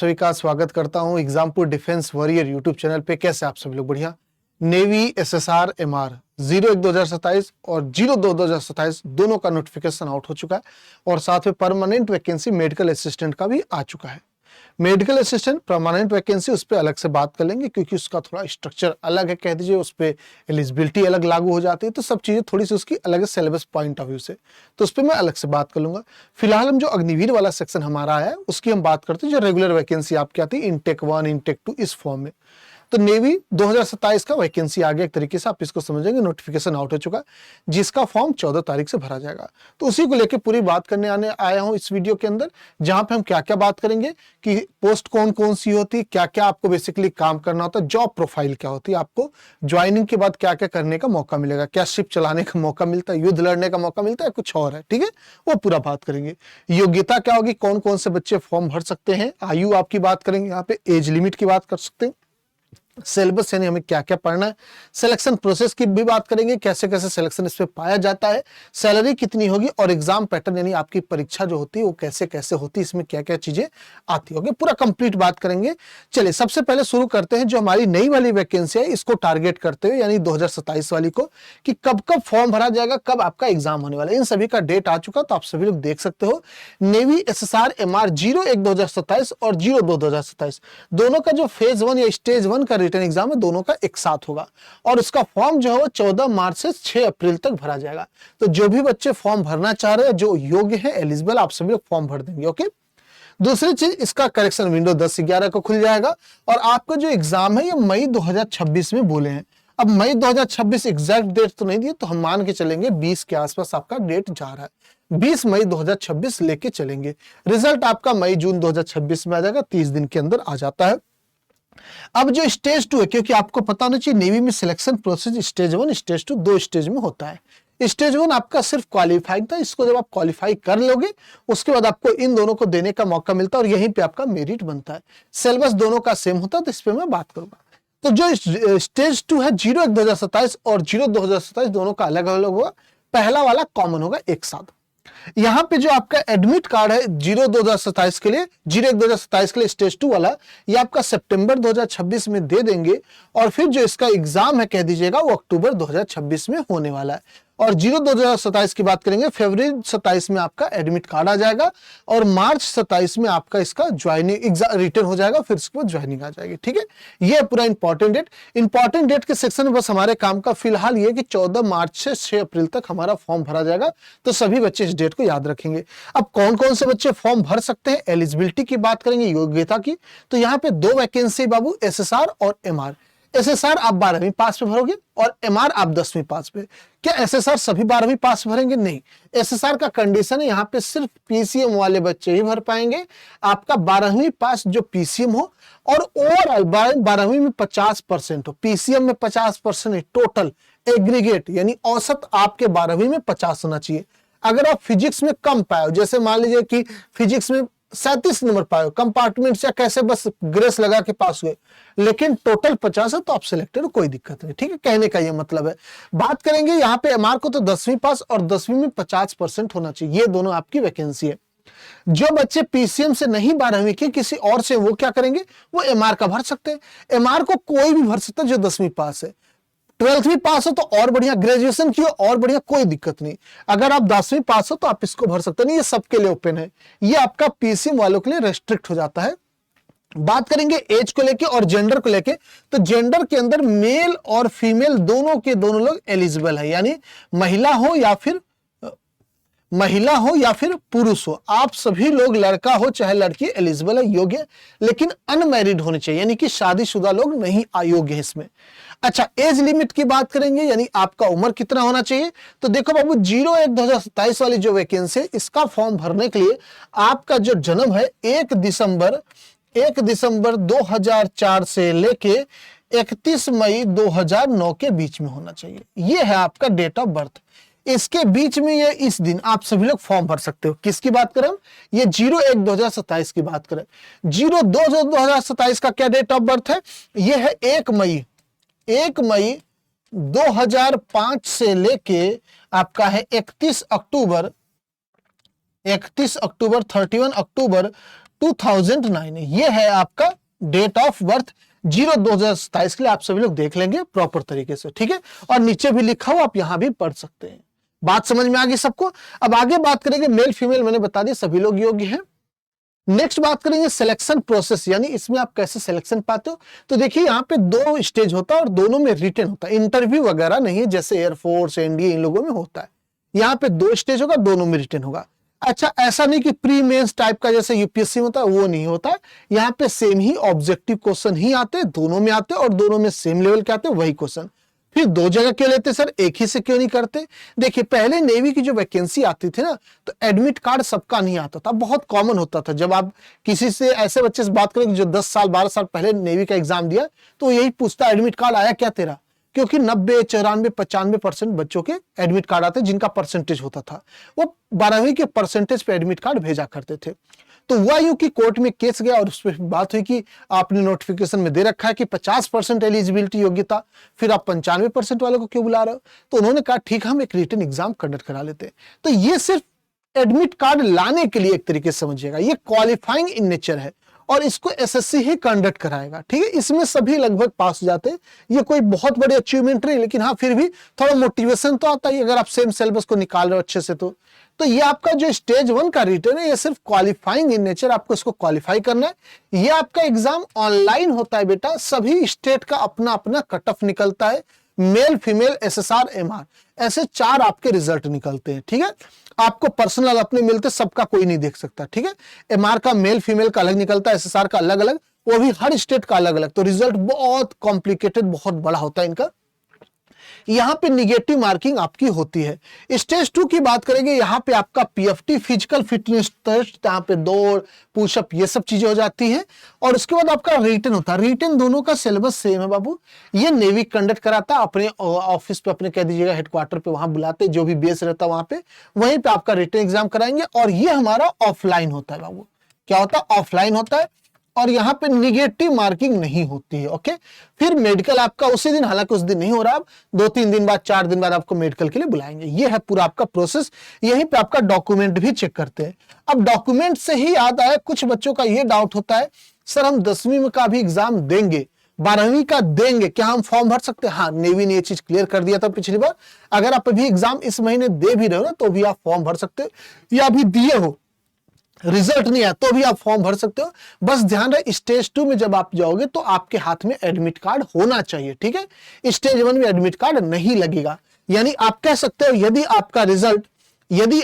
सभी का स्वागत करता हूं Exampur defence warrior YouTube channel पे। कैसे आप सभी लोग? बढ़िया। नेवी एसएसआर एमआर 01/2027 और 02/2027 दोनों का नोटिफिकेशन आउट हो चुका है और साथ में परमानेंट वैकेंसी मेडिकल असिस्टेंट का भी आ चुका है। मेडिकल असिस्टेंट परमानेंट वैकेंसी उस पर अलग से बात कर लेंगे क्योंकि उसका थोड़ा स्ट्रक्चर अलग है, कह दीजिए उस पर एलिजिबिलिटी अलग लागू हो जाती है, तो सब चीज़ें थोड़ी सी उसकी अलग है सिलेबस पॉइंट ऑफ व्यू से, तो उस पर मैं अलग से बात कर लूंगा। फिलहाल हम जो अग्निवीर वाला सेक्शन हमारा है उसकी हम बात करते हैं, जो रेगुलर वैकेंसी आपकी आती है इनटेक 1 इनटेक 2 इस फॉर्म में। तो नेवी 2027 का वैकेंसी आ गया, एक तरीके से आप इसको समझेंगे, नोटिफिकेशन आउट हो चुका, जिसका फॉर्म 14 तारीख से भरा जाएगा। तो उसी को लेकर पूरी बात करने आया हूं इस वीडियो के अंदर, जहां पे हम क्या क्या बात करेंगे कि पोस्ट कौन कौन सी होती, क्या क्या आपको बेसिकली काम करना होता है, जॉब प्रोफाइल क्या होती है, आपको ज्वाइनिंग के बाद क्या क्या करने का मौका मिलेगा, क्या शिप चलाने का मौका मिलता है, युद्ध लड़ने का मौका मिलता है, कुछ और है, ठीक है, वो पूरा बात करेंगे। योग्यता क्या होगी, कौन कौन से बच्चे फॉर्म भर सकते हैं, आयु आपकी बात करेंगे, यहाँ पे एज लिमिट की बात कर सकते हैं, सिलेबस यानी हमें क्या क्या पढ़ना है, सिलेक्शन प्रोसेस की भी बात करेंगे, कैसे कैसे सिलेक्शन इसमें पाया जाता है, सैलरी कितनी होगी और एग्जाम पैटर्न यानी आपकी परीक्षा जो होती है वो कैसे कैसे होती है, इसमें क्या क्या चीजें आती होगी, पूरा कंप्लीट बात करेंगे। चलिए सबसे पहले शुरू करते हैं जो हमारी नई वाली वैकेंसी है, इसको टारगेट करते हुए यानी 2027 वाली को, कि कब कब फॉर्म भरा जाएगा, कब आपका एग्जाम होने वाला है। इन सभी का डेट आ चुका, तो आप सभी लोग देख सकते हो। नेवी एसएसआर एमआर 01/2027 और 02/2027 दोनों का जो फेज 1 या स्टेज 1 का रिटन एग्जाम है, दोनों का एक साथ होगा और उसका फॉर्म जो है वो 14 मार्च से 6 अप्रैल तक भरा जाएगा। तो जो भी बच्चे फॉर्म भरना चाह रहे हैं, जो योग्य है एलिजिबल, आप सभी लोग फॉर्म भर देंगे। ओके। दूसरी चीज, इसका करेक्शन विंडो 10 से 11 को खुल जाएगा और आपका जो एग्जाम है ये मई 2026 में बोले हैं। अब मई 2026 एग्जैक्ट डेट तो नहीं दिए, तो हम मान के चलेंगे 20 के आसपास आपका डेट जा रहा है, 20 मई 2026 लेके चलेंगे। रिजल्ट आपका मई जून 2026 में आ जाएगा, 30 दिन के अंदर आ जाता है। अब जो स्टेज 2 है, क्योंकि आपको पता होना चाहिए नेवी में सिलेक्शन प्रोसेस स्टेज 1 स्टेज 2 दो स्टेज में होता है। स्टेज 1 आपका सिर्फ क्वालिफाइंग था, इसको जब आप क्वालिफाई कर लोगे उसके बाद आपको इन दोनों को देने का मौका मिलता है और यहीं पे आपका मेरिट बनता है। सिलेबस दोनों का सेम होता है, तो इस पे मैं बात करूंगा। तो जो स्टेज 2 है 01/2027 और 02/2027 दोनों का अलग अलग होगा, पहला वाला कॉमन होगा एक साथ। यहां पे जो आपका एडमिट कार्ड है 02/2027 के लिए, 01/2027 के लिए स्टेज 2 वाला, ये आपका सितंबर 2026 में दे देंगे और फिर जो इसका एग्जाम है कह दीजिएगा वो अक्टूबर 2026 में होने वाला है। और 02/2027 की बात करेंगे, फरवरी 27 में आपका एडमिट कार्ड आ जाएगा और मार्च 27 में आपका इसका ज्वाइनिंग रिटर्न हो जाएगा, फिर उसके बाद ज्वाइनिंग आ जाएगी। ठीक है, ये पूरा इंपॉर्टेंट डेट के सेक्शन में बस हमारे काम का फिलहाल ये कि 14 मार्च से 6 अप्रैल तक हमारा फॉर्म भरा जाएगा, तो सभी बच्चे इस डेट को याद रखेंगे। अब कौन कौन से बच्चे फॉर्म भर सकते हैं, एलिजिबिलिटी की बात करेंगे, योग्यता की, तो यहाँ पे 2 वैकेंसी बाबू, एसएसआर और एमआर। एसएसआर आप 12वीं पास पे भरोगे और एमआर आप 10वीं पास पे। क्या एसएसआर सभी 12वीं पास भरेंगे? नहीं, एसएसआर का कंडीशन है यहाँ पे सिर्फ पीसीएम वाले बच्चे ही भर पाएंगे। आपका 12वीं पास जो पीसीएम हो और ओवरऑल 12वीं में 50% हो, पीसीएम में 50% टोटल एग्रीगेट यानी औसत आपके 12वीं में 50 होना चाहिए। अगर आप फिजिक्स में कम पाए हो, जैसे मान लीजिए कि फिजिक्स में 37 नंबर पाए हो, कंपार्टमेंट से कैसे बस ग्रेस लगा के पास हुए, लेकिन टोटल 50 है तो आप सिलेक्टेड हो, कोई दिक्कत नहीं। ठीक है, कहने का ये मतलब है। बात करेंगे यहाँ पे एमआर को, तो 10वीं पास और 10वीं में 50% होना चाहिए, ये दोनों आपकी वैकेंसी है। जो बच्चे पीसीएम से नहीं 12वीं के किसी और से, वो क्या करेंगे, वो एमआर का भर सकते हैं। एमआर को कोई भी भर सकता है जो 10वीं पास है, 12वीं पास हो तो और बढ़िया, ग्रेजुएशन की हो और बढ़िया, कोई दिक्कत नहीं। अगर आप 10वीं पास हो तो आप इसको भर सकते नहीं, ये सबके लिए ओपन है, ये आपका पीसीएम वालों के लिए रेस्ट्रिक्ट हो जाता है। बात करेंगे एज को लेके और जेंडर को लेके, तो जेंडर के अंदर मेल और फीमेल दोनों के दोनों लोग एलिजिबल है, यानी महिला हो या फिर पुरुष हो, आप सभी लोग, लड़का हो चाहे लड़की, एलिजिबल है, योग्य, लेकिन अनमैरिड होने चाहिए, यानी कि शादीशुदा लोग नहीं अयोग्य है इसमें। अच्छा, एज लिमिट की बात करेंगे, यानी आपका उम्र कितना होना चाहिए, तो देखो बाबू 01/2027 वाली जो वैकेंसी है, इसका फॉर्म भरने के लिए आपका जो जन्म है 1 दिसंबर 2004 से लेके 31 मई 2009 के बीच में होना चाहिए। ये है आपका डेट ऑफ बर्थ। इसके बीच में ये इस दिन आप सभी लोग फॉर्म भर सकते हो। किसकी बात करें? ये 01/2027 की बात करें। 02/2027 का क्या डेट ऑफ बर्थ है? ये है 1 मई 2005 से लेके आपका है 31 अक्टूबर 31 अक्टूबर 2009 ये है आपका डेट ऑफ बर्थ 0-2-2027 के लिए। आप सभी लोग देख लेंगे प्रॉपर तरीके से, ठीक है। और नीचे भी लिखा हो, आप यहां भी पढ़ सकते हैं। बात समझ में आ गई सबको। अब आगे बात करेंगे, मेल फीमेल मैंने बता दिया सभी लोग योग्य हैं। नेक्स्ट बात करेंगे सिलेक्शन प्रोसेस, यानी इसमें आप कैसे सिलेक्शन पाते हो। तो देखिए यहाँ पे 2 स्टेज होता है और दोनों में रिटन होता है, इंटरव्यू वगैरह नहीं है जैसे एयरफोर्स एनडीए इन लोगों में होता है। यहाँ पे 2 स्टेज होगा, दोनों में रिटन होगा। अच्छा, ऐसा नहीं कि प्री मेंस टाइप का जैसे यूपीएससी में होता है, वो नहीं होता है। यहाँ पे सेम ही ऑब्जेक्टिव क्वेश्चन ही आते हैं, दोनों में आते हैं और दोनों में सेम लेवल के आते हैं वही क्वेश्चन। फिर 2 जगह क्यों लेते सर, एक ही से क्यों नहीं करते। देखिए पहले नेवी की जो वैकेंसी आती थी ना, तो एडमिट कार्ड सबका नहीं आता था, बहुत कॉमन होता था। जब आप किसी से ऐसे बच्चे से बात करें जो 10 साल 12 साल पहले नेवी का एग्जाम दिया, तो यही पूछता एडमिट कार्ड आया क्या तेरा, क्योंकि 90, 94, 95% बच्चों के एडमिट कार्ड आते जिनका परसेंटेज होता था, वो 12वीं के परसेंटेज पे एडमिट कार्ड भेजा करते थे। तो हुआ यूं कि कोर्ट में केस गया और उस पर बात हुई कि आपने नोटिफिकेशन में दे रखा है कि 50% एलिजिबिलिटी योग्यता, फिर आप 95% वालों को क्यों बुला रहे हो। तो उन्होंने कहा ठीक, हम एक रिटन एग्जाम कंडक्ट करा लेते हैं। तो ये सिर्फ एडमिट कार्ड लाने के लिए एक तरीके से समझिएगा, ये क्वालिफाइंग इन नेचर है और इसको एसएससी ही कंडक्ट कराएगा, ठीक है। इसमें सभी लगभग पास हो जाते हैं, ये कोई बहुत बड़ी अचीवमेंट नहीं, लेकिन हाँ फिर भी थोड़ा मोटिवेशन तो आता है अगर आप सेम सिलेबस को निकाल रहे हो अच्छे से। तो ये आपका जो स्टेज 1 का रिटर्न है, ये सिर्फ क्वालिफाइंग इन नेचर, आपको इसको क्वालिफाई करना है। ये आपका एग्जाम ऑनलाइन होता है बेटा, सभी स्टेट का अपना अपना कट ऑफ निकलता है, मेल फीमेल एसएसआर एमआर ऐसे 4 आपके रिजल्ट निकलते हैं, ठीक है। आपको पर्सनल अपने मिलते, सबका कोई नहीं देख सकता, ठीक है। एमआर का मेल फीमेल का अलग निकलता है, एसएसआर का अलग अलग, वो भी हर स्टेट का अलग अलग। तो रिजल्ट बहुत कॉम्प्लिकेटेड, बहुत बड़ा होता है इनका। यहां पे निगेटिव मार्किंग आपकी होती है। स्टेज 2 की बात करेंगे, यहां पे आपका पीएफटी फिजिकल फिटनेस टेस्ट, यहां पे दौड़ पुशअप ये सब चीजें हो जाती है। और उसके बाद आपका रिटन होता है। रिटन दोनों का सिलेबस सेम है बाबू, ये नेवी कंडक्ट कराता है, अपने ऑफिस पे अपने कह दीजिएगा हेडक्वार्टर पे, वहां बुलाते, जो भी बेस रहता है वहां पे, वहीं पे आपका रिटन एग्जाम कराएंगे। और ये हमारा ऑफलाइन होता है बाबू, क्या होता है, ऑफलाइन होता है। और यहां पे निगेटिव मार्किंग नहीं होती है, ओके। फिर मेडिकल आपका उसी दिन, हालांकि उस दिन नहीं हो रहा, आप 2-3 दिन बाद 4 दिन बाद आपको मेडिकल के लिए बुलाएंगे। ये है पूरा आपका प्रोसेस। यहीं पे आपका डॉक्यूमेंट भी चेक करते हैं। अब डॉक्यूमेंट से ही याद आया, कुछ बच्चों का ये डाउट होता है सर हम 10वीं में का भी एग्जाम देंगे, 12वीं का देंगे, क्या हम फॉर्म भर सकते हैं। हाँ, नेवी ने ये चीज क्लियर कर दिया था पिछली बार, अगर आप अभी एग्जाम इस महीने दे भी रहे हो ना, तो भी आप फॉर्म भर सकते हो, या अभी दिए हो रिजल्ट नहीं आया तो भी आप फॉर्म भर सकते हो। बस ध्यान रहे, स्टेज 2 में जब आप जाओगे तो आपके हाथ में एडमिट कार्ड होना चाहिए, ठीक है। स्टेज 1 में एडमिट कार्ड नहीं लगेगा। यानी आप कह सकते हो यदि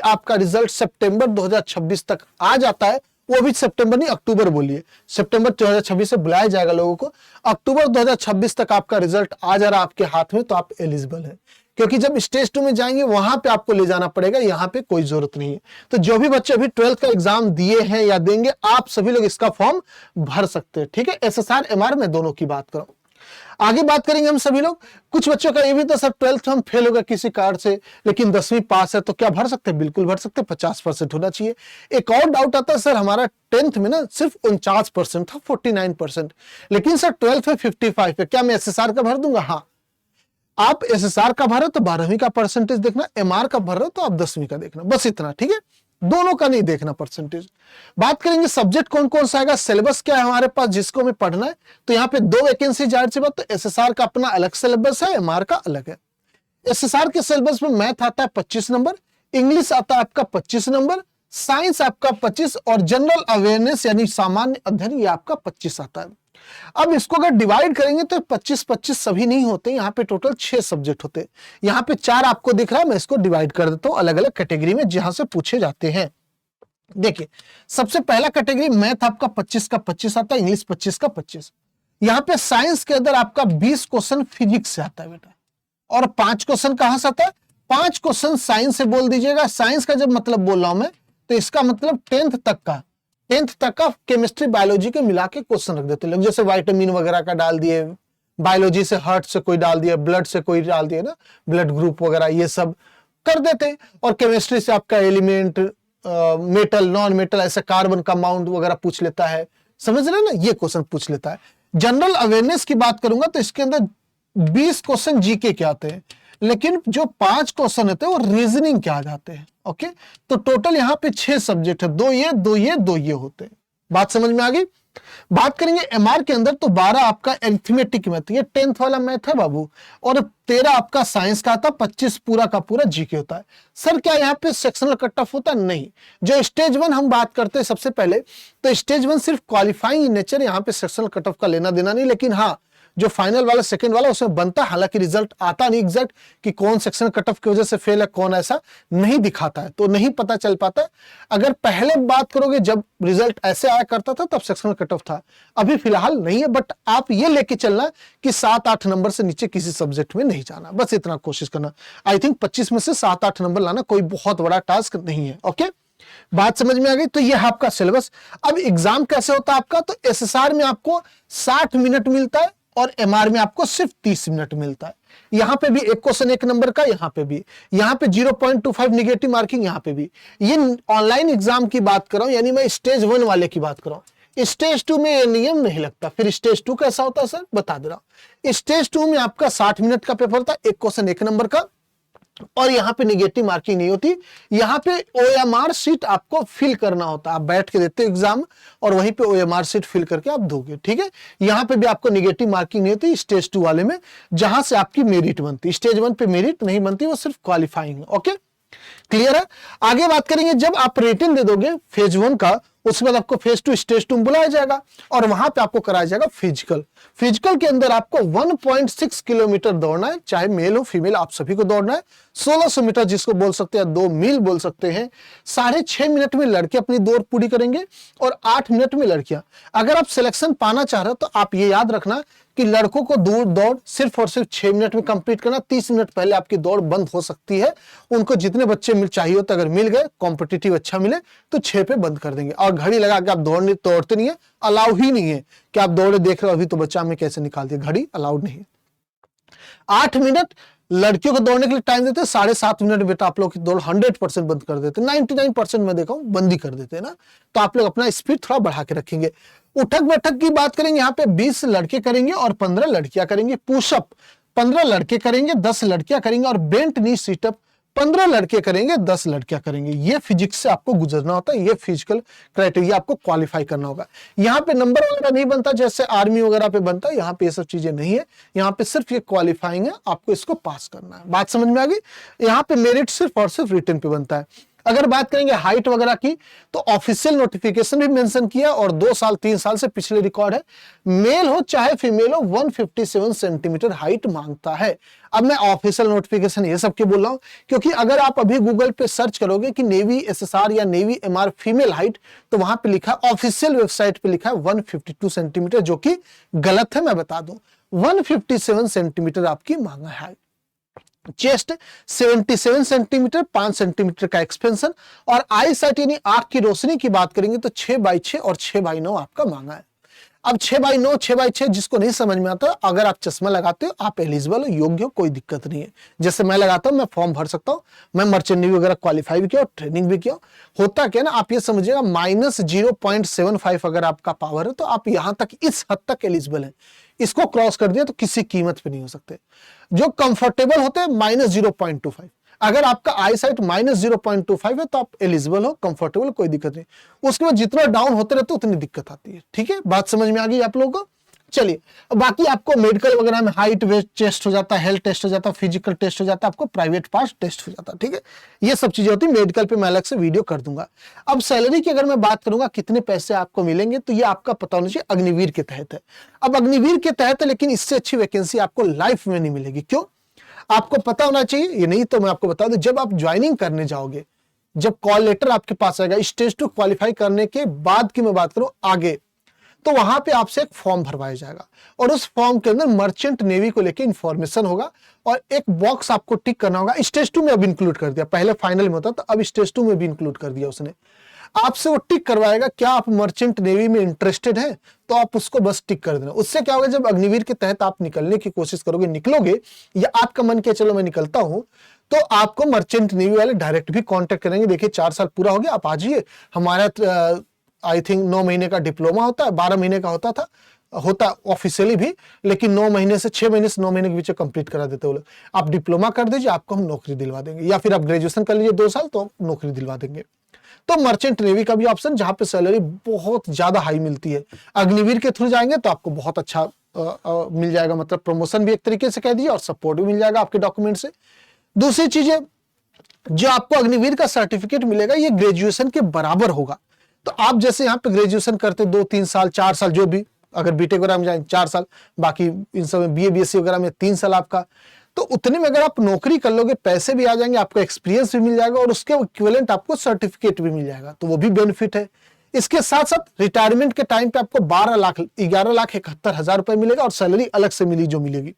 आपका रिजल्ट सितंबर 2026 तक आ जाता है, वो भी सितंबर नहीं अक्टूबर बोलिए, सितंबर 2026 से बुलाया जाएगा लोगों को, अक्टूबर 2026 तक आपका रिजल्ट आ जा रहा आपके हाथ में, तो आप एलिजिबल है। क्योंकि जब स्टेज 2 में जाएंगे वहां पे आपको ले जाना पड़ेगा, यहां पे कोई जरूरत नहीं है। तो जो भी बच्चे अभी 12th का एग्जाम दिए हैं या देंगे, आप सभी लोग इसका फॉर्म भर सकते हैं, ठीक है। एसएसआर एमआर में दोनों की बात करूं, आगे बात करेंगे हम सभी लोग। कुछ बच्चों का ये भी तो सर 12th हम फेल हो गए किसी कारण से, लेकिन 10वीं पास है, तो क्या भर सकते हैं, बिल्कुल भर सकते हैं, 50% होना चाहिए। एक और डाउट आता है सर हमारा 10th में ना सिर्फ 49% था, 49%, लेकिन सर 12th में 55 है, क्या मैं एसएसआर का भर दूंगा। हाँ, आप एसएसआर का भर रहे हो तो 12वीं का परसेंटेज देखना, एमआर का भर रहे हो तो आप 10वीं का देखना, बस इतना, ठीक है। दोनों का नहीं देखना परसेंटेज। बात करेंगे सब्जेक्ट कौन कौन सा आएगा, सिलेबस क्या है हमारे पास जिसको हमें पढ़ना है। तो यहाँ पे 2 वैकेंसी जाहिर सी बात, तो एसएसआर का अपना अलग सिलेबस है, एमआर का अलग है। एसएसआर के सिलेबस में मैथ आता है 25 नंबर, इंग्लिश आता है आपका 25 नंबर, साइंस आपका 25 और जनरल अवेयरनेस यानी सामान्य अध्ययन ये आपका 25 आता है। अब इसको अगर डिवाइड करेंगे तो 25-25 सभी नहीं होते, यहाँ पे टोटल 6 सब्जेक्ट होते हैं। यहाँ पे 4 आपको दिख रहा है, मैं इसको डिवाइड कर देता हूँ अलग अलग कैटेगरी में जहां से पूछे जाते हैं। देखिए, सबसे पहला कैटेगरी मैथ आपका 25 का 25 आता है, इंग्लिश 25 का 25। यहाँ पे साइंस के अंदर आपका 20 क्वेश्चन फिजिक्स से आता है बेटा, और 5 क्वेश्चन कहां से आता है, 5 क्वेश्चन साइंस से बोल दीजिएगा। साइंस का जब मतलब बोल रहा हूं मैं, तो इसका मतलब 10th तक का केमिस्ट्री बायोलॉजी के मिला के क्वेश्चन रख देते लोग, जैसे विटामिन वगैरह का डाल दिए, बायोलॉजी से हार्ट से कोई डाल दिया, ब्लड से कोई डाल दिया ना, ब्लड ग्रुप वगैरह ये सब कर देते हैं। और केमिस्ट्री से आपका एलिमेंट, मेटल, नॉन मेटल, ऐसे कार्बन कंपाउंड वगैरह पूछ लेता है, समझ रहे ना, ये क्वेश्चन पूछ लेता है। जनरल अवेयरनेस की बात करूंगा तो इसके अंदर 20 क्वेश्चन जीके के आते हैं, लेकिन जो 5 क्वेश्चन होते हैं वो रीजनिंग के आ जाते हैं, ओके। तो टोटल यहाँ पे 6 सब्जेक्ट है, 2 ये होते हैं, बात समझ में आ गई। बात करेंगे एमआर के अंदर तो 12 आपका अरिथमेटिक मैथ, ये 10th वाला मैथ है बाबू, और 13 आपका साइंस का था, 25 पूरा का पूरा जीके होता है। सर क्या यहाँ पे सेक्शनल कट ऑफ होता? नहीं। जो स्टेज 1 हम बात करते हैं सबसे पहले, तो स्टेज 1 सिर्फ क्वालिफाइंग इन नेचर, यहाँ पे सेक्शनल कट ऑफ का लेना देना नहीं, लेकिन हाँ जो फाइनल वाला सेकंड वाला उसमें बनता है, हालांकि रिजल्ट आता नहीं एग्जैक्ट कि कौन सेक्शन कट ऑफ की वजह से फेल है, कौन ऐसा नहीं दिखाता है, तो नहीं पता चल पाता है। अगर पहले बात करोगे जब रिजल्ट ऐसे आया करता था तब सेक्शनल कट ऑफ था, अभी फिलहाल नहीं है। बट आप ये लेके चलना कि 7-8 नंबर से नीचे किसी सब्जेक्ट में नहीं जाना, बस इतना कोशिश करना। आई थिंक 25 में से 7-8 नंबर लाना कोई बहुत बड़ा टास्क नहीं है। ओके, बात समझ में आ गई। तो ये है आपका सिलेबस। अब एग्जाम कैसे होता है आपका, तो एसएसआर में आपको 60 मिनट मिलता है और एमआर में आपको सिर्फ 30 मिनट मिलता है। यहां पे भी एक क्वेश्चन 1 नंबर का, यहां पे भी, यहां पे 0.25 निगेटिव मार्किंग, यहां पे भी। ये ऑनलाइन एग्जाम की बात कर रहा हूं, यानी मैं स्टेज 1 वाले की बात कर रहा हूं। स्टेज 2 में ये नियम नहीं लगता। फिर स्टेज 2 कैसा होता है सर, बता दे रहा हूं। स्टेज 2 में आपका 60 मिनट का पेपर था, एक क्वेश्चन 1 नंबर का, और यहां पे निगेटिव मार्किंग नहीं होती। यहां पे ओएमआर सीट आपको फिल करना होता है, आप बैठ के देते हो एग्जाम और वहीं पे ओएमआर सीट फिल करके आप दोगे, ठीक है। यहां पे भी आपको निगेटिव मार्किंग नहीं होती स्टेज 2 वाले में, जहां से आपकी मेरिट बनती। स्टेज 1 पे मेरिट नहीं बनती, वो सिर्फ क्वालिफाइंग। ओके, क्लियर है। आगे बात करेंगे, जब आप रिटन दे दोगे फेज 1 का, उसके बाद आपको फेज 2 स्टेज 2 में बुलाया जाएगा और वहां पे आपको कराया जाएगा फिजिकल। फिजिकल के अंदर आपको 1.6 किलोमीटर दौड़ना है, चाहे मेल हो फीमेल आप सभी को दौड़ना है। 1600 मीटर जिसको बोल सकते हैं 2 मील बोल सकते हैं। 6.5 मिनट में लड़के अपनी दौड़ पूरी करेंगे और 8 मिनट में लड़कियां। अगर आप सिलेक्शन पाना चाह रहे हो तो आप ये याद रखना कि लड़कों को दौड़ सिर्फ और सिर्फ 6 मिनट में कंप्लीट करना। 30 मिनट पहले आपकी दौड़ बंद हो सकती है। उनको जितने बच्चे चाहिए होते, अगर मिल गए कॉम्पिटिटिव अच्छा मिले तो 6 पे बंद कर देंगे। और घड़ी लगा के आप दौड़ते नहीं है, अलाउ ही नहीं है कि आप दौड़े देख रहे हो अभी तो बच्चा में कैसे निकाल दिया, घड़ी अलाउड नहीं है। 8 मिनट लड़कियों को दौड़ने के लिए टाइम देते हैं, 7.5 मिनट बेटा आप लोग की दौड़ 100% बंद कर देते हैं। 99% मैं देखा हूं बंद ही कर देते हैं ना, तो आप लोग अपना स्पीड थोड़ा बढ़ा के रखेंगे। उठक बैठक की बात करेंगे, यहाँ पे 20 लड़के करेंगे और 15 लड़कियां करेंगे। पुशअप 15 लड़के करेंगे, 10 लड़कियां करेंगे, और बेंट नी सीटअप 15 लड़के करेंगे, 10 लड़कियां करेंगे। ये फिजिक्स से आपको गुजरना होता है, ये फिजिकल क्राइटेरिया आपको क्वालिफाई करना होगा। यहाँ पे नंबर वगैरह नहीं बनता जैसे आर्मी वगैरह पे बनता है, यहाँ पे ये सब चीजें नहीं है। यहाँ पे सिर्फ ये क्वालिफाइंग है, आपको इसको पास करना है। बात समझ में आ गई। यहाँ पे मेरिट सिर्फ और सिर्फ रिटन पे बनता है। अगर बात करेंगे हाइट वगैरह की, तो ऑफिशियल नोटिफिकेशन भी मेंशन किया और 2 साल 3 साल से पिछले रिकॉर्ड है। मेल हो चाहे फीमेल हो 157 सेंटीमीटर हाइट मांगता है। अब मैं ऑफिशियल नोटिफिकेशन ये सब के बोल रहा हूं क्योंकि अगर आप अभी गूगल पे सर्च करोगे कि नेवी एसएसआर या नेवी एमआर फीमेल हाइट, तो वहां पे लिखा है, ऑफिशियल वेबसाइट पे लिखा है 152 सेंटीमीटर, जो कि गलत है, मैं बता दूं। 157 सेंटीमीटर आपकी मांगा है। चेस्ट 77 सेंटीमीटर, 5 सेंटीमीटर का एक्सपेंशन, और आई साइट यानी आंख की रोशनी की बात करेंगे तो 6x6 और 6x9 आपका मांगा है। अब 6x9 6x6 जिसको नहीं समझ में आता, अगर आप चश्मा लगाते हो आप एलिजिबल हो, योग्य हो, कोई दिक्कत नहीं है। जैसे मैं लगाता हूं, मैं फॉर्म भर सकता हूं, मैं मर्चेंट नेवी वगैरह क्वालिफाई भी किया और ट्रेनिंग भी किया। होता क्या ना, आप ये समझिएगा -0.75 अगर आपका पावर है तो आप यहां तक इस हद तक एलिजिबल है। इसको क्रॉस कर दिया तो किसी कीमत पे नहीं हो सकते। जो कंफर्टेबल होते हैं -0.25, अगर आपका आई साइट -0.25 है तो आप एलिजिबल हो, कंफर्टेबल, कोई दिक्कत नहीं। उसके बाद जितना डाउन होते रहते उतनी दिक्कत आती है। ठीक है, बात समझ में आ गई आप लोगों को। चलिए, बाकी आपको मेडिकल वगैरह में हाइट वेट टेस्ट हो जाता है, हेल्थ टेस्ट हो जाता है, फिजिकल टेस्ट हो जाता है, आपको प्राइवेट पास टेस्ट हो जाता है। ठीक है, ये सब चीजें होती है। मेडिकल पे मैं अलग से वीडियो कर दूंगा। अब सैलरी की अगर मैं बात करूंगा कितने पैसे आपको मिलेंगे, तो ये आपका पता होना चाहिए, अग्निवीर के तहत है। अब अग्निवीर के तहत है, लेकिन इससे अच्छी वैकेंसी आपको लाइफ में नहीं मिलेगी। क्यों, आपको पता होना चाहिए। ये नहीं तो मैं आपको बता दूं, जब आप ज्वाइनिंग करने जाओगे, जब कॉल लेटर आपके पास आएगा, स्टेज 2 क्वालिफाई करने के बाद की मैं बात करूं आगे, तो वहां पे आपसे एक फॉर्म भरवाया जाएगा और उस फॉर्म के अंदर मर्चेंट नेवी को लेके इंफॉर्मेशन होगा और एक बॉक्स आपको टिक करना होगा। स्टेज 2 में अब इंक्लूड कर दिया, पहले फाइनल में होता था, अब स्टेज 2 में भी इंक्लूड कर दिया उसने। आपसे वो टिक करवाएगा, क्या आप मर्चेंट नेवी में इंटरेस्टेड हैं, तो आप उसको बस टिक कर देना। उससे क्या होगा, जब अग्निवीर के तहत आप निकलने की कोशिश करोगे, निकलोगे, या आपका मन के चलो मैं निकलता हूं, तो आपको मर्चेंट नेवी वाले डायरेक्ट भी कांटेक्ट करेंगे। देखिए 4 साल पूरा हो गया, आप आ जाइए, हमारा आई थिंक 9 महीने का डिप्लोमा होता है, 12 महीने का होता ऑफिशियली भी, लेकिन 9 महीने से 6 महीने से 9 महीने के बीच कंप्लीट करा देते हो। आप डिप्लोमा कर दीजिए, आपको हम नौकरी दिलवा देंगे, या फिर आप ग्रेजुएशन कर लीजिए 2 साल, तो नौकरी दिलवा देंगे। तो मर्चेंट नेवी का भी ऑप्शन, जहां पे सैलरी बहुत ज्यादा हाई मिलती है। अग्निवीर के थ्रू जाएंगे तो आपको बहुत अच्छा मिल जाएगा, मतलब प्रमोशन भी एक तरीके से कह दीजिए और सपोर्ट भी मिल जाएगा आपके डॉक्यूमेंट से। दूसरी चीज है, जो आपको अग्निवीर का सर्टिफिकेट मिलेगा ये ग्रेजुएशन के बराबर होगा। तो आप जैसे यहाँ पे ग्रेजुएशन करते 2-3 साल 4 साल, जो भी, अगर बीटेक वगैरह में जाए 4 साल, बाकी इन सब में बीए बीएससी वगैरह में 3 साल आपका, तो उतने में अगर आप नौकरी कर लोगे, पैसे भी आ जाएंगे, आपको एक्सपीरियंस भी मिल जाएगा और उसके इक्विवेलेंट आपको सर्टिफिकेट भी मिल जाएगा, तो वो भी बेनिफिट है। इसके साथ साथ रिटायरमेंट के टाइम पे आपको 11,71,000 रुपए मिलेगा और सैलरी अलग से मिली जो मिलेगी।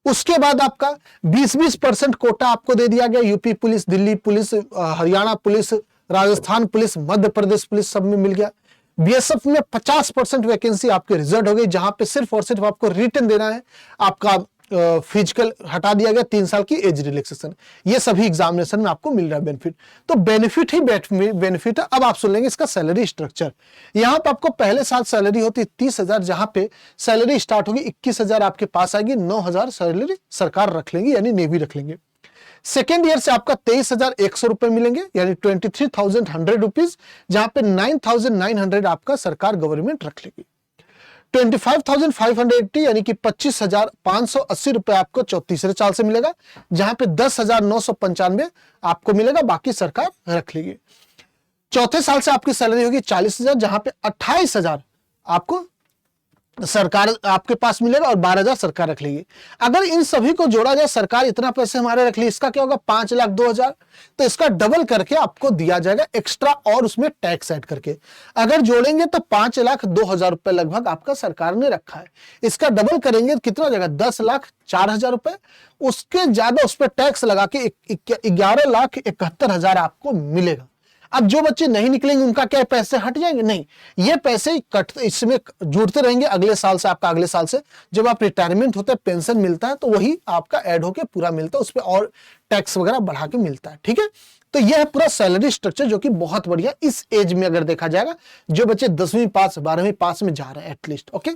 उसके बाद आपका 20% कोटा आपको दे दिया गया, UP police, Delhi police, Haryana police, Rajasthan police, Madhya Pradesh police, सब में मिल गया। बीएसएफ में 50% वैकेंसी आपके रिजर्व हो गई, जहां पे सिर्फ और सिर्फ आपको रिटन देना है, आपका फिजिकल हटा दिया गया, 3 साल की एज रिलैक्सेशन, ये सभी एग्जामिनेशन में आपको मिल रहा है बेनिफिट। तो बेनिफिट ही बेनिफिट है। अब आप सुन लेंगे इसका सैलरी स्ट्रक्चर। यहां पर आपको पहले साल सैलरी होती है 30,000, जहां पे सैलरी स्टार्ट होगी 21,000 आपके पास आएगी, 9,000 सैलरी सरकार रख लेंगी, यानी नेवी रख लेंगे। सेकेंड ईयर से आपका 23,100 रुपए मिलेंगे, यानी 23,100 रुपीज, जहां पे 9,900 आपका सरकार गवर्नमेंट रख लेगी। 25,580 यानी कि 25,580 रुपए आपको तीसरे साल से मिलेगा, जहां पे 10,995 आपको मिलेगा, बाकी सरकार रख लेगी। चौथे साल से आपकी सैलरी होगी 40,000, जहां पे 28,000 आपको सरकार आपके पास मिलेगा और 12,000 सरकार रख लेगी। अगर इन सभी को जोड़ा जाए, सरकार इतना पैसे हमारे रख ली, इसका क्या होगा 5,02,000, तो इसका डबल करके आपको दिया जाएगा एक्स्ट्रा, और उसमें टैक्स ऐड करके अगर जोड़ेंगे तो 5,02,000 रुपए लगभग आपका सरकार ने रखा है। इसका डबल करेंगे कितना हो जाएगा 10,04,000 रुपए, उसके ज्यादा उस पर टैक्स लगा के 11,71,000 आपको मिलेगा। अब जो बच्चे नहीं निकलेंगे उनका क्या पैसे हट जाएंगे? नहीं, ये पैसे कट इसमें जुड़ते रहेंगे अगले साल से। आपका अगले साल से जब आप रिटायरमेंट होता है, पेंशन मिलता है, तो वही आपका ऐड होके पूरा मिलता है, उस पर और टैक्स वगैरह बढ़ा के मिलता है। ठीक है, तो यह है पूरा सैलरी स्ट्रक्चर, जो कि बहुत बढ़िया इस एज में अगर देखा जाएगा, जो बच्चे 10वीं पास 12वीं पास में जा रहे हैं एटलीस्ट। ओके,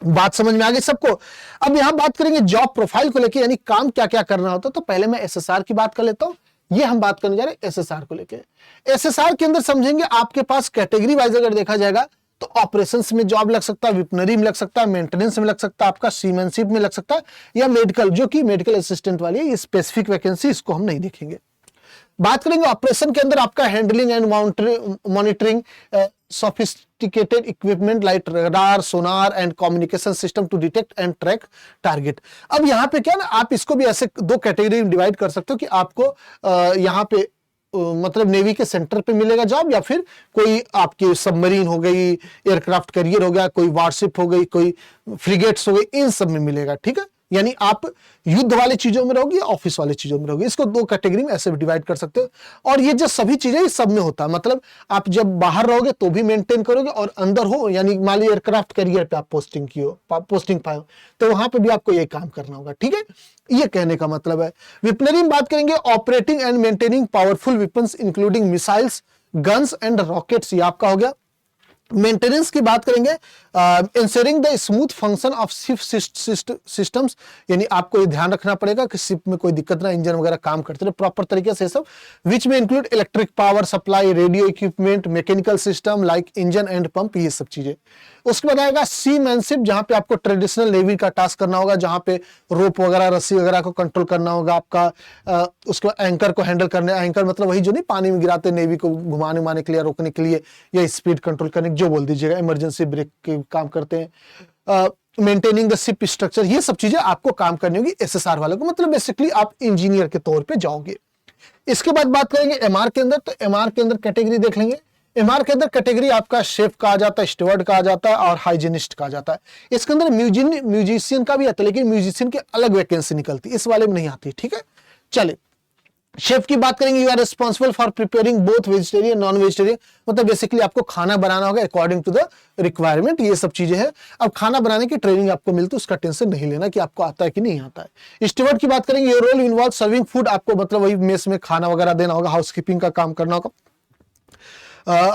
बात समझ में आ गई सबको। अब यहां बात करेंगे जॉब प्रोफाइल को लेकर, यानी काम क्या क्या करना होता है। तो पहले मैं एसएसआर की बात कर लेता हूं। ये हम बात करने जा रहे हैं एसएसआर को लेके। एसएसआर के अंदर समझेंगे आपके पास कैटेगरी वाइज अगर देखा जाएगा तो ऑपरेशंस में जॉब लग सकता है, विपनरी में लग सकता है, मेंटेनेंस में लग सकता है, आपका सीमेनशिप में लग सकता है, या मेडिकल, जो कि मेडिकल असिस्टेंट वाली है, स्पेसिफिक वैकेंसी इसको हम नहीं देखेंगे। बात करेंगे ऑपरेशन के अंदर आपका handling and monitoring sophisticated equipment like radar, sonar and communication system to detect and track target। अब यहाँ पे क्या ना, आप इसको भी ऐसे 2 कैटेगरी में डिवाइड कर सकते हो कि आपको यहाँ पे मतलब नेवी के सेंटर पे मिलेगा जॉब, या फिर कोई आपकी सबमरीन हो गई, एयरक्राफ्ट कैरियर हो गया, कोई वारशिप हो गई, कोई फ्रिगेट्स हो गई, इन सब में मिलेगा। ठीक है, यानी आप युद्ध वाली चीजों में रहोगे, ऑफिस वाली चीजों में रहोगे। इसको 2 कैटेगरी में ऐसे भी डिवाइड कर सकते हो। और ये जो सभी चीजें इस सब में होता है, मतलब आप जब बाहर रहोगे तो भी मेंटेन करोगे, और अंदर हो, यानी मान लीजिए एयरक्राफ्ट कैरियर पे आप पोस्टिंग पाए हो, तो वहां पे भी आपको ये काम करना होगा। ठीक है, ये कहने का मतलब है। विपनरी में बात करेंगे operating and maintaining powerful weapons including missiles, guns and rockets, ये आपका हो गया। मेंटेनेंस की बात करेंगे ensuring the smooth function of ship systems, यानी आपको ये ध्यान रखना पड़ेगा कि शिप में कोई दिक्कत ना, इंजन वगैरह काम करते रहे प्रॉपर तरीके से सब, विच में include electric power supply, radio equipment, mechanical system like engine and pump, ये सब चीजें। उसके बाद आएगा सीमैनशिप, जहां पे आपको ट्रेडिशनल नेवी का टास्क करना होगा, जहां पे रोप वगैरह, रस्सी वगैरह को कंट्रोल करना होगा आपका। उसके बाद एंकर को हैंडल करने, एंकर मतलब वही जो नहीं पानी में गिराते नेवी को घुमाने के लिए, रोकने के लिए, या स्पीड कंट्रोल करने, जो बोल दीजिएगा, इमरजेंसी ब्रेक के काम करते हैं। मेंटेनिंग द शिप स्ट्रक्चर, ये सब चीजें आपको काम करनी होगी एसएसआर वालों को, मतलब बेसिकली आप इंजीनियर के तौर पे जाओगे। इसके बाद बात करेंगे एमआर के अंदर, तो एमआर के अंदर कैटेगरी देख लेंगे। एमआर के अंदर कैटेगरी आपका शेफ का आ जाता है, स्टुअर्ड का आ जाता है, और हाइजीनिस्ट का आ जाता है। इसके अंदर म्यूजिशियन का भी आता है, लेकिन म्यूजिशियन की अलग वैकेंसी निकलती है, इस वाले में नहीं आती। ठीक है, चले शेफ की बात करेंगे। You are responsible for preparing both vegetarian non vegetarian, मतलब बेसिकली आपको खाना बनाना होगा अकॉर्डिंग टू द रिक्वायरमेंट, ये सब चीजें हैं। अब खाना बनाने की ट्रेनिंग आपको मिलती है, उसका टेंशन नहीं लेना कि आपको आता है कि नहीं आता है। स्टुअर्ड की बात करेंगे, your role involve serving food, आपको मतलब वही मेस में खाना वगैरह देना होगा, हाउसकीपिंग का काम करना होगा।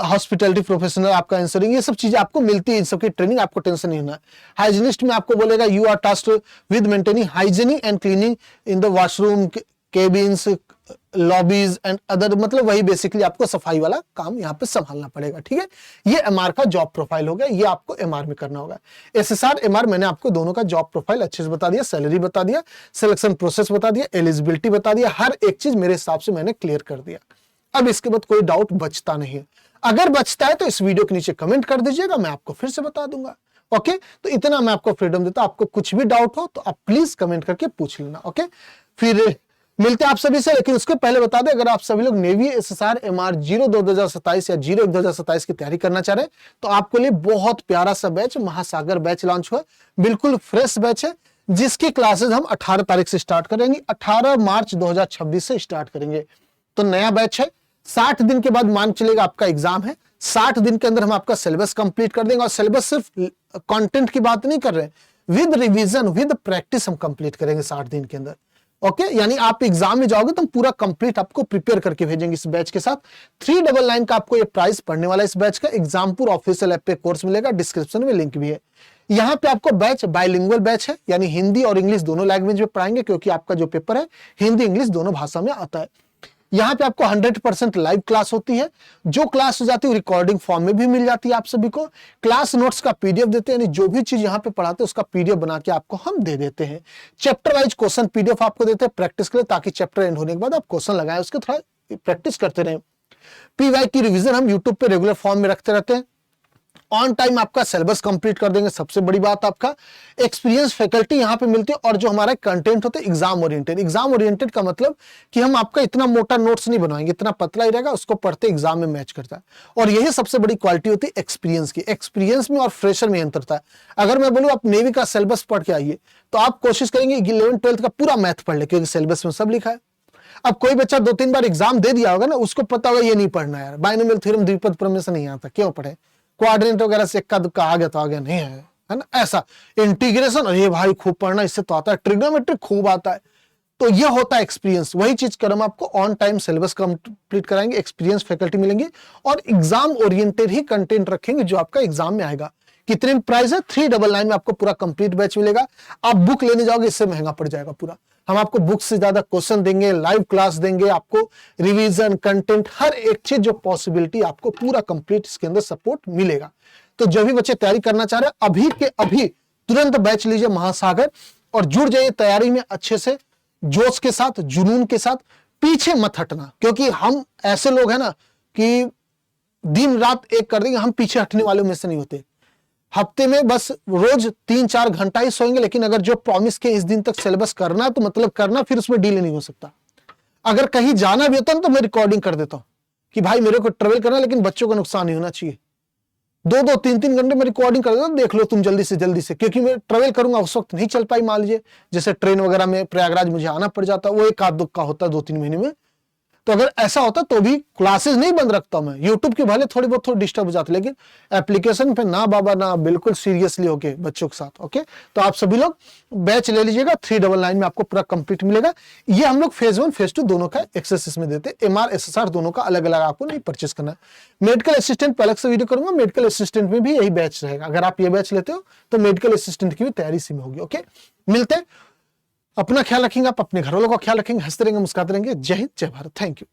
हॉस्पिटैलिटी प्रोफेशनल आपका आंसरिंग, ये सब चीजें आपको मिलती है, इन सब की ट्रेनिंग, आपको टेंशन नहीं होना है। हाइजीनिस्ट में आपको बोलेगा you are tasked with maintaining hygienic and cleaning in the washroom cabins, lobbies and other, मतलब वही बेसिकली आपको सफाई वाला काम यहाँ पे संभालना पड़ेगा। ठीक है, ये एमआर का जॉब प्रोफाइल हो गया, ये आपको एमआर में करना होगा। एसएसआर एमआर मैंने आपको दोनों का जॉब प्रोफाइल अच्छे से बता दिया, सैलरी बता दिया, सिलेक्शन प्रोसेस बता दिया, एलिजिबिलिटी बता दिया, हर एक चीज मेरे हिसाब से मैंने क्लियर कर दिया। अब इसके बाद कोई डाउट बचता नहीं है। अगर बचता है तो इस वीडियो के नीचे कमेंट कर दीजिएगा, मैं आपको फिर से बता दूंगा। ओके, तो इतना मैं आपको फ्रीडम देता हूं। आपको कुछ भी डाउट हो तो आप प्लीज कमेंट करके पूछ लेना। ओके, फिर मिलते हैं आप सभी से, लेकिन उसके पहले बता दें, अगर आप सभी लोग नेवी एसएसआर एमआर 02/2027 या 01/2027 की तैयारी करना चाह रहे हैं तो आपके लिए बहुत प्यारा सा बैच महासागर बैच लॉन्च हुआ, बिल्कुल फ्रेश बैच है, जिसकी क्लासेस हम 18 तारीख से स्टार्ट करेंगे, 18 मार्च 2026 से स्टार्ट करेंगे। तो नया बैच है, 60 दिन के बाद मान चलेगा आपका एग्जाम है, 60 दिन के अंदर हम आपका सिलेबस कंप्लीट कर देंगे। और सिलेबस सिर्फ कंटेंट की बात नहीं कर रहे हैं, विद रिवीजन विद प्रैक्टिस हम कंप्लीट करेंगे 60 दिन के अंदर। ओके, यानी आप एग्जाम में जाओगे तो हम पूरा कंप्लीट आपको प्रिपेयर करके भेजेंगे इस बैच के साथ। 399 का आपको ये प्राइस पड़ने वाला है। इस बैच का एग्जामपुर ऑफिशियल ऐप पे कोर्स मिलेगा, डिस्क्रिप्शन में लिंक भी है। यहाँ पे आपको बैच बाइलिंगुअल बैच है, यानी हिंदी और इंग्लिश दोनों लैंग्वेज में पढ़ाएंगे, क्योंकि आपका जो पेपर है हिंदी इंग्लिश दोनों भाषा में आता है। यहाँ पे आपको 100% लाइव क्लास होती है, जो क्लास हो जाती है रिकॉर्डिंग फॉर्म में भी मिल जाती है आप सभी को। क्लास नोट्स का पीडीएफ देते हैं, यानी जो भी चीज यहाँ पे पढ़ाते हैं उसका पीडीएफ बना के आपको हम दे देते हैं। चैप्टर वाइज क्वेश्चन पीडीएफ आपको देते हैं प्रैक्टिस के लिए, ताकि चैप्टर एंड होने के बाद आप क्वेश्चन लगाए उसके थोड़ा प्रैक्टिस करते रहे। पीवाई की रिविजन हम यूट्यूब पे रेगुलर फॉर्म में रखते रहते हैं। ऑन टाइम आपका सिलेबस कंप्लीट कर देंगे। सबसे बड़ी बात, आपका एक्सपीरियंस फैकल्टी यहां पे मिलती है, और जो हमारा कंटेंट होता है एग्जाम ओरिएंटेड। एग्जाम ओरिएंटेड का मतलब कि हम आपका इतना मोटा नोट्स नहीं बनवाएंगे, इतना पतला ही रहेगा, उसको पढ़ते एग्जाम में मैच करता है। और यही सबसे बड़ी क्वालिटी होती है एक्सपीरियंस की। एक्सपीरियंस में और फ्रेशर में अंतर था। अगर मैं बोलूं आप नेवी का सिलेबस पढ़ के आइए, तो आप कोशिश करेंगे 11th-12th का पूरा मैथ पढ़ ले, क्योंकि सिलेबस में सब लिखा है। अब कोई बच्चा 2-3 बार एग्जाम दे दिया होगा ना, उसको पता होगा ये नहीं पढ़ना यार, बाइनोमियल थ्योरम द्विपद प्रमेय से नहीं आता, क्यों पढ़े, कोऑर्डिनेट वगैरह से इक्का दुक्का आ गया तो आ गया, नहीं है ना। ऐसा इंटीग्रेशन, अरे भाई खूब पढ़ना, इससे तो आता है, ट्रिग्नोमेट्रिक खूब आता है। तो ये होता है एक्सपीरियंस। वही चीज कर हम आपको ऑन टाइम सिलेबस कंप्लीट कराएंगे, एक्सपीरियंस फैकल्टी मिलेंगे, और एग्जाम ओरिएंटेड ही कंटेंट रखेंगे जो आपका एग्जाम में आएगा। कितने प्राइस है? 399 में आपको पूरा कंप्लीट बैच मिलेगा। आप बुक लेने जाओगे इससे महंगा पड़ जाएगा पूरा। हम आपको बुक से ज्यादा क्वेश्चन देंगे, लाइव क्लास देंगे, आपको रिवीजन कंटेंट हर एक चीज जो पॉसिबिलिटी आपको पूरा कंप्लीट इसके अंदर सपोर्ट मिलेगा। तो जो भी बच्चे तैयारी करना चाह रहे हैं अभी के अभी तुरंत बैच लीजिए महासागर, और जुड़ जाइए तैयारी में अच्छे से, जोश के साथ, जुनून के साथ। पीछे मत हटना, क्योंकि हम ऐसे लोग हैं ना कि दिन रात एक कर देंगे, हम पीछे हटने वालों में से नहीं होते। हफ्ते में बस रोज 3-4 घंटा ही सोएंगे, लेकिन अगर जो प्रॉमिस के इस दिन तक सिलेबस करना तो मतलब करना, फिर उसमें डीले नहीं हो सकता। अगर कहीं जाना भी होता है तो मैं रिकॉर्डिंग कर देता हूं कि भाई मेरे को ट्रेवल करना, लेकिन बच्चों को नुकसान नहीं होना चाहिए। 2-2, 3-3 घंटे में रिकॉर्डिंग कर देता हूं, देख लो तुम जल्दी से, क्योंकि मैं ट्रेवल करूंगा उस वक्त नहीं चल पाई, मान लीजिए जैसे ट्रेन वगैरह में प्रयागराज मुझे आना पड़ जाता, वो एक आध दुक्का होता है 2-3 महीने में। तो अगर ऐसा होता तो भी क्लासेस नहीं बंद रखता मैं। यूट्यूब के भले थोड़ी बहुत डिस्टर्ब हो जाते, लेकिन एप्लीकेशन पे ना बाबा ना, बिल्कुल सीरियसली होके बच्चों के साथ। ओके, तो आप सभी लोग बैच ले लीजिएगा, 399 में आपको पूरा कंप्लीट मिलेगा। ये हम लोग फेज 1 फेज 2 दोनों का एक्सेस इसमें देते हैं। एमआर एसएसआर दोनों का अलग अलग आपको नहीं परचेस करना है। मेडिकल असिस्टेंट पे अलग से वीडियो करूंगा, मेडिकल असिस्टेंट में भी यही बैच रहेगा। अगर आप ये बैच लेते हो तो मेडिकल असिस्टेंट की भी तैयारी इसी में होगी। ओके, मिलते हैं। अपना ख्याल रखेंगे, आप अपने घर वालों का ख्याल रखेंगे, हंसते रहेंगे, मुस्कुराते रहेंगे। जय हिंद, जय भारत, थैंक यू।